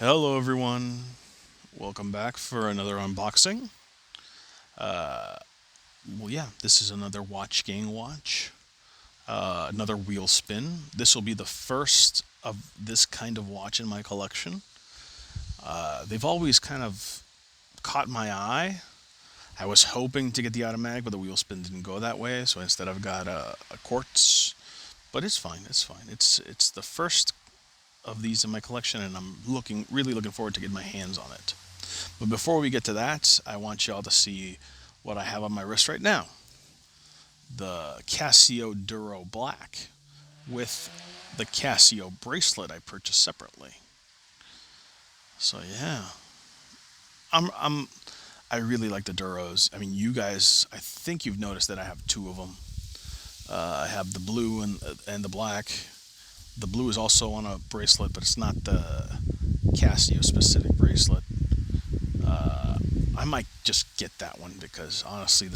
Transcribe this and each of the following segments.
Hello, everyone. Welcome back for another unboxing. Well, yeah, this is another Watch Gang Watch, another wheel spin. This will be the first of this kind of watch in my collection. They've always kind of caught my eye. I was hoping to get the automatic, but the wheel spin didn't go that way, so instead I've got a Quartz. But it's fine. It's fine. It's the first of these in my collection, and I'm really looking forward to getting my hands on it. But before we get to that, I want y'all to see what I have on my wrist right now. The Casio Duro Black with the Casio bracelet I purchased separately. So yeah, I'm I really like the Duros. I mean, you guys, I think you've noticed that I have two of them. I have the blue and the black. The blue is also on a bracelet, but it's not the Casio specific bracelet. I might just get that one because honestly,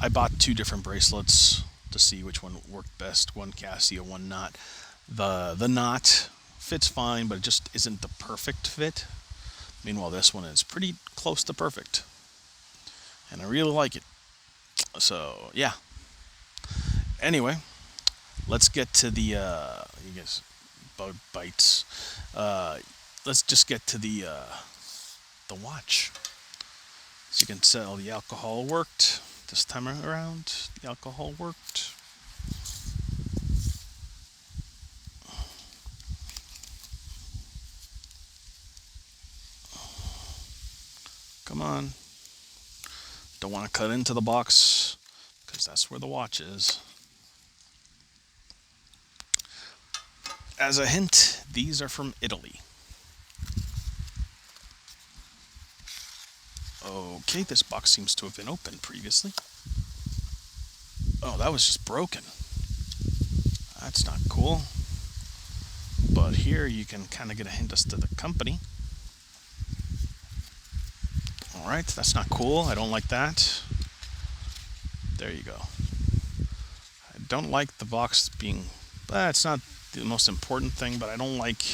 I bought two different bracelets to see which one worked best. One Casio, one not. The knot fits fine, but it just isn't the perfect fit. Meanwhile, this one is pretty close to perfect, and I really like it. So yeah. Anyway, let's get to the you guys bug bites. Uh, let's just get to the watch. As you can tell, the alcohol worked this time around. The alcohol worked. Come on. Don't want to cut into the box because that's where the watch is. As a hint, these are from Italy. Okay, this box seems to have been opened previously. Oh, that was just broken. That's not cool. But here you can kind of get a hint as to the company. Alright, that's not cool. I don't like that. There you go. I don't like the box being... It's not the most important thing, but I don't like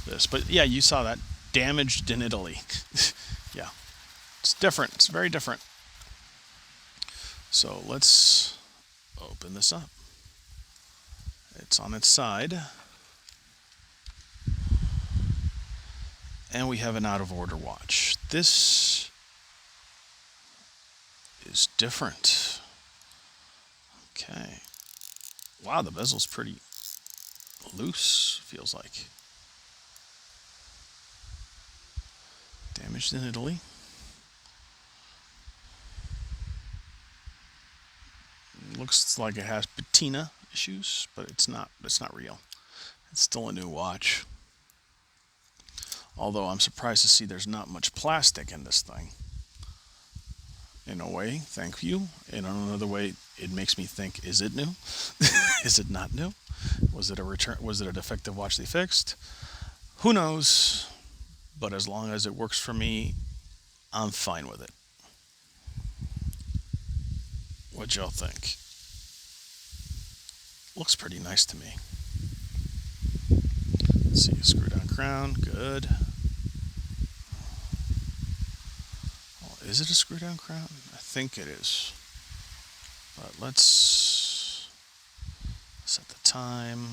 this. But yeah, you saw that. Damaged in Italy. Yeah. It's different. It's very different. So let's open this up. It's on its side. And we have an out of order watch. This is different. Okay. Wow, the bezel's pretty loose, feels like. Damaged in Italy. Looks like it has patina issues, but it's not real. It's still a new watch. Although I'm surprised to see there's not much plastic in this thing. In a way, thank you. In another way, it makes me think, is it new? Is it not new? Was it a return? Was it a defective watch they fixed? Who knows? But as long as it works for me, I'm fine with it. What y'all think? Looks pretty nice to me. Let's see, screw down crown, good. Well, is it a screw down crown? I think it is. But let's set the time.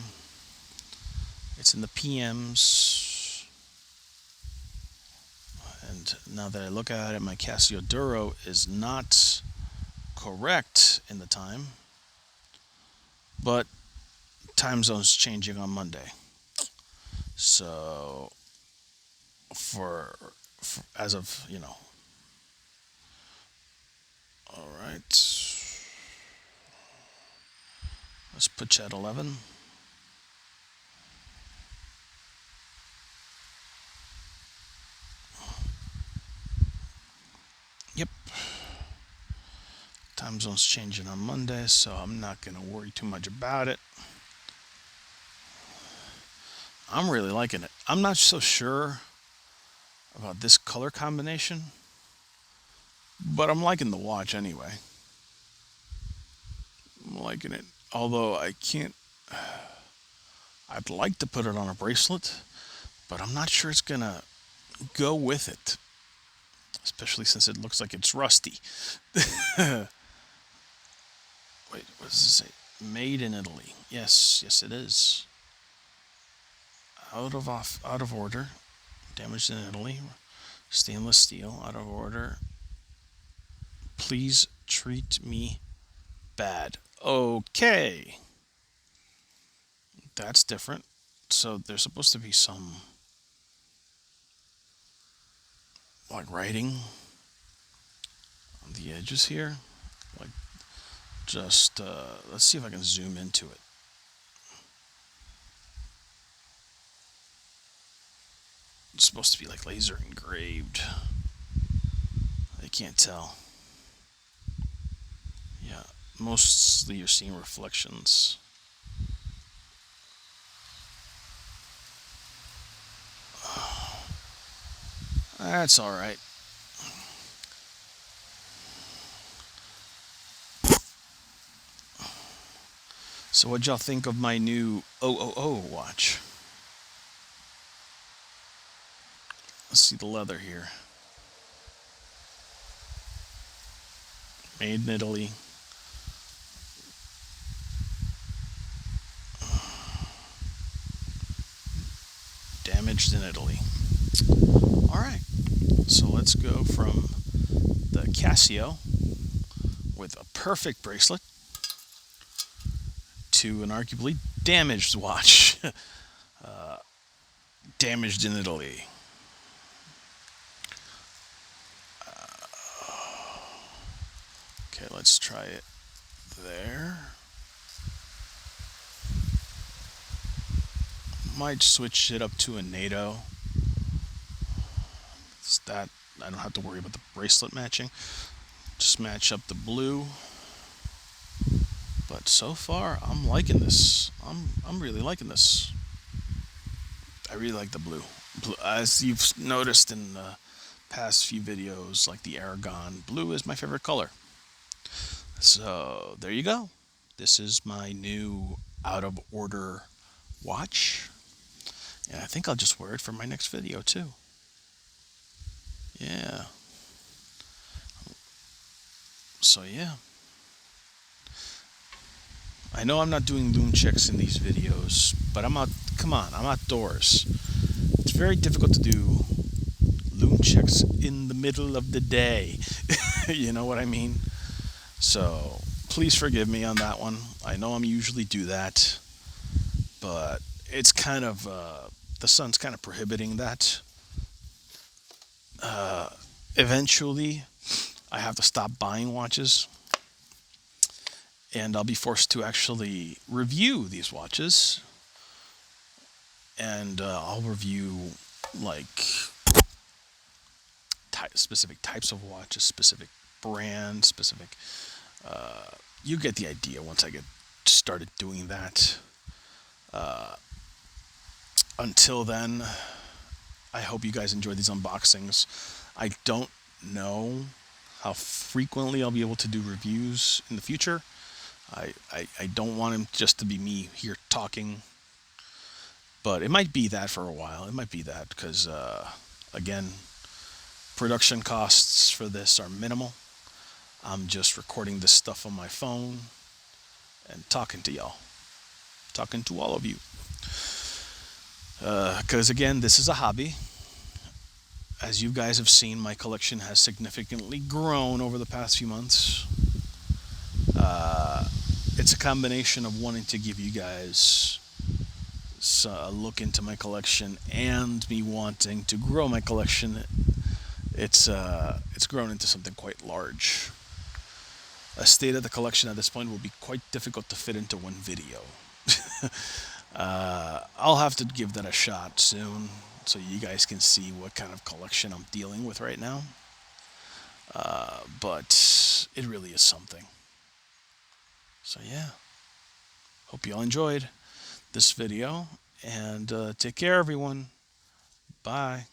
It's in the PMs. And now that I look at it, my Casio Duro is not correct in the time. But time zone's changing on Monday. So for as of, all right. Let's put you at 11. Yep. Time zone's changing on Monday, so I'm not going to worry too much about it. I'm really liking it. I'm not so sure about this color combination, but I'm liking the watch anyway. I'm liking it. Although I can't... I'd like to put it on a bracelet, but I'm not sure it's gonna go with it, especially since it looks like it's rusty. Wait, what does it say? Made in Italy. Yes, yes, it is. Out of order. Damaged in Italy. Stainless steel. Out of order. Please treat me bad. Okay, that's different. So there's supposed to be some like writing on the edges here. Like just let's see if I can zoom into it. It's supposed to be like laser engraved. I can't tell. Yeah, mostly you're seeing reflections. That's all right. So what'd y'all think of my new OOO watch? Let's see the leather here. Made in Italy. Damaged in Italy. All right. So let's go from the Casio with a perfect bracelet to an arguably damaged watch. Damaged in Italy. Okay, let's try it there. Might switch it up to a NATO. It's that I don't have to worry about the bracelet matching. Just match up the blue. But so far, I'm liking this. I'm really liking this. I really like the blue. As you've noticed in the past few videos, like the Aragon, blue is my favorite color. So there you go. This is my new out of order watch. And I think I'll just wear it for my next video too. Yeah. So yeah. I know I'm not doing loom checks in these videos, but I'm out. Come on, I'm outdoors. It's very difficult to do loom checks in the middle of the day. You know what I mean? So please forgive me on that one. I know I'm usually do that, but it's kind of the sun's kind of prohibiting that. Eventually, I have to stop buying watches, and I'll be forced to actually review these watches, and I'll review like specific types of watches, specific brands, specific. You get the idea once I get started doing that. Until then, I hope you guys enjoy these unboxings. I don't know how frequently I'll be able to do reviews in the future. I don't want him just to be me here talking, but it might be that for a while. It might be that because, again, production costs for this are minimal. I'm just recording this stuff on my phone and talking to y'all, talking to all of you. Because, again, this is a hobby. As you guys have seen, my collection has significantly grown over the past few months. It's a combination of wanting to give you guys a look into my collection and me wanting to grow my collection. It's grown into something quite large. A state of the collection at this point will be quite difficult to fit into one video. I'll have to give that a shot soon so you guys can see what kind of collection I'm dealing with right now. But it really is something. So yeah, hope you all enjoyed this video, and take care, everyone. Bye.